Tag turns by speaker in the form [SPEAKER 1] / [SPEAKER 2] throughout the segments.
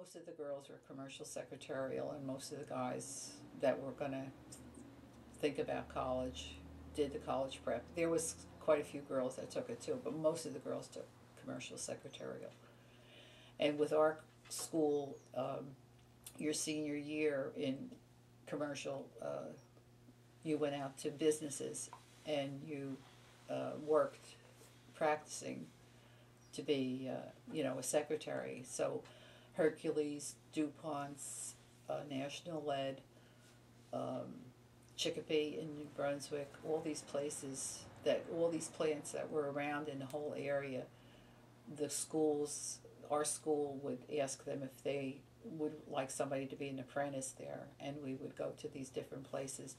[SPEAKER 1] most of the girls were commercial secretarial, and most of the guys that were going to think about college did the college prep. There was quite a few girls that took it too, but most of the girls took commercial secretarial. And with our school, your senior year in commercial, you went out to businesses and you worked practicing to be, a secretary. So Hercules, DuPont's, National Lead, Chicopee in New Brunswick, all these plants that were around in the whole area, the schools, our school would ask them if they would like somebody to be an apprentice there, and we would go to these different places.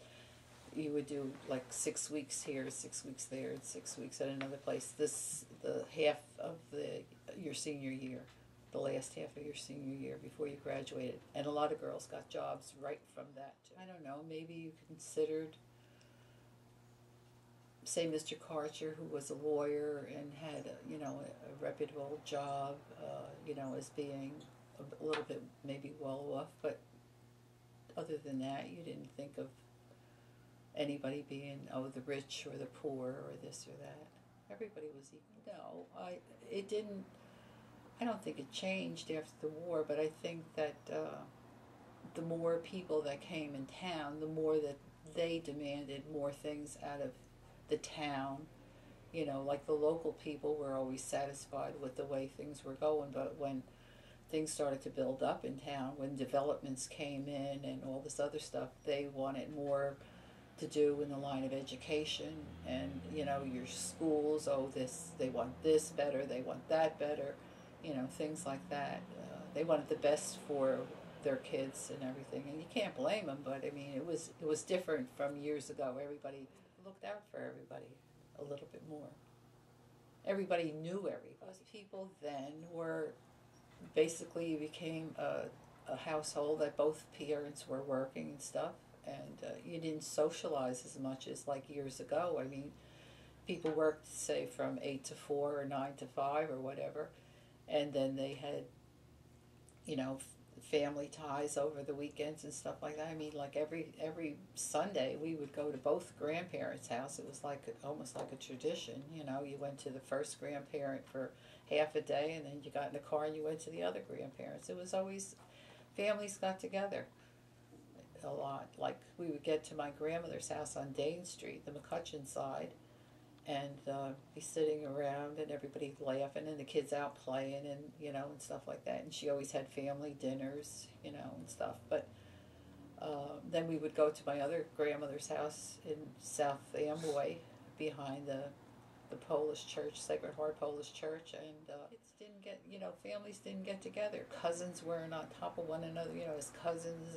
[SPEAKER 1] You would do like 6 weeks here, 6 weeks there, and 6 weeks at another place. The half of your senior year, the last half of your senior year before you graduated. And a lot of girls got jobs right from that too. I don't know, maybe you considered, say, Mr. Karcher, who was a lawyer and had a reputable job, as being a little bit maybe well off, but other than that, you didn't think of anybody being, the rich or the poor or this or that. Everybody was equal. No, I don't think it changed after the war, but I think that the more people that came in town, the more that they demanded more things out of the town. Like the local people were always satisfied with the way things were going, but when things started to build up in town, when developments came in and all this other stuff, they wanted more to do in the line of education. And your schools, they want this better, they want that better, things like that. They wanted the best for their kids and everything, and you can't blame them, but I mean it was different from years ago. Everybody looked out for everybody a little bit more. Everybody knew everybody. Those people then were basically, you became a household that both parents were working and stuff, and you didn't socialize as much as like years ago. I mean, people worked, say, from 8 to 4 or 9 to 5 or whatever, and then they had, family ties over the weekends and stuff like that. I mean, like every Sunday we would go to both grandparents' house. It was almost like a tradition. You went to the first grandparent for half a day, and then you got in the car and you went to the other grandparents. It was always, families got together a lot. Like we would get to my grandmother's house on Dane Street, the McCutcheon side, and be sitting around and everybody laughing and the kids out playing and and stuff like that. And she always had family dinners, and stuff. But then we would go to my other grandmother's house in South Amboy, behind the Polish church, Sacred Heart Polish Church, and kids didn't get, families didn't get together. Cousins weren't on top of one another, as cousins,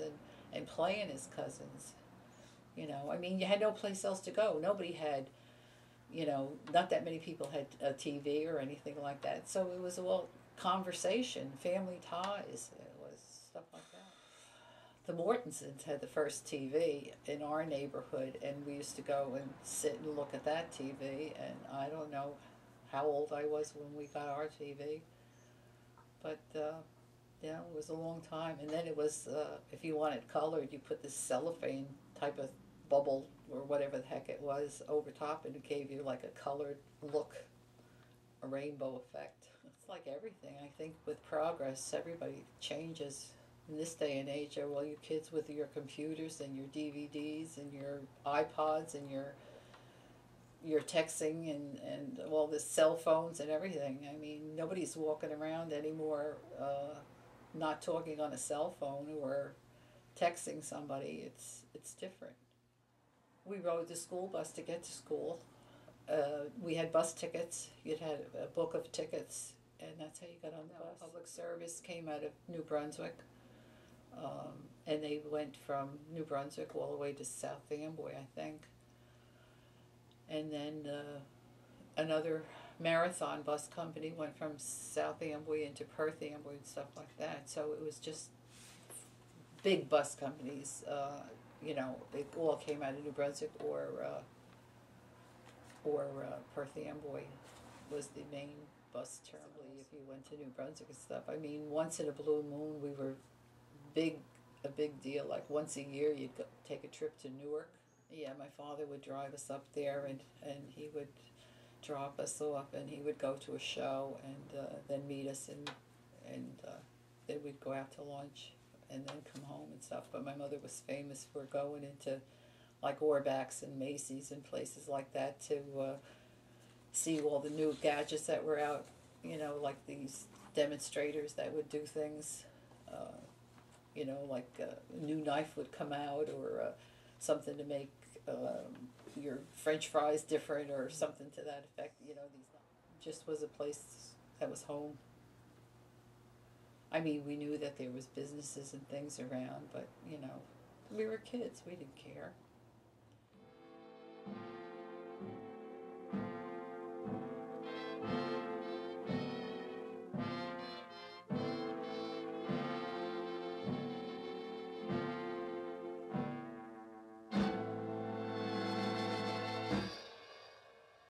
[SPEAKER 1] and playing as cousins. I mean, you had no place else to go. Nobody had, not that many people had a TV or anything like that. So it was all conversation, family ties. It was stuff like that. The Mortensons had the first TV in our neighborhood, and we used to go and sit and look at that TV. And I don't know how old I was when we got our TV, but it was a long time. And then it was, if you wanted colored, you put this cellophane type of bubble or whatever the heck it was over top, and it gave you like a colored look, a rainbow effect. It's like everything. I think with progress, everybody changes. In this day and age, well, you kids with your computers and your DVDs and your iPods and your texting and all the cell phones and everything. I mean, nobody's walking around anymore not talking on a cell phone or texting somebody. It's different. We rode the school bus to get to school. We had bus tickets. You'd had a book of tickets, and that's how you got on the bus. Public service came out of New Brunswick. And they went from New Brunswick all the way to South Amboy, I think. And then another marathon bus company went from South Amboy into Perth Amboy and stuff like that. So it was just big bus companies. They all came out of New Brunswick or Perth Amboy. was the main bus terminal if you went to New Brunswick and stuff. I mean, once in a blue moon, we were a big deal. Like once a year, you'd go, take a trip to Newark. Yeah, my father would drive us up there, and he would drop us off, and he would go to a show, and then meet us, and then we'd go out to lunch, and then come home and stuff. But my mother was famous for going into like Orbach's and Macy's and places like that to see all the new gadgets that were out. You know, like these demonstrators that would do things. You know, like a new knife would come out, or something to make your French fries different, or something to that effect. You know, these just was a place that was home. I mean, we knew that there was businesses and things around, but you know, we were kids. We didn't care.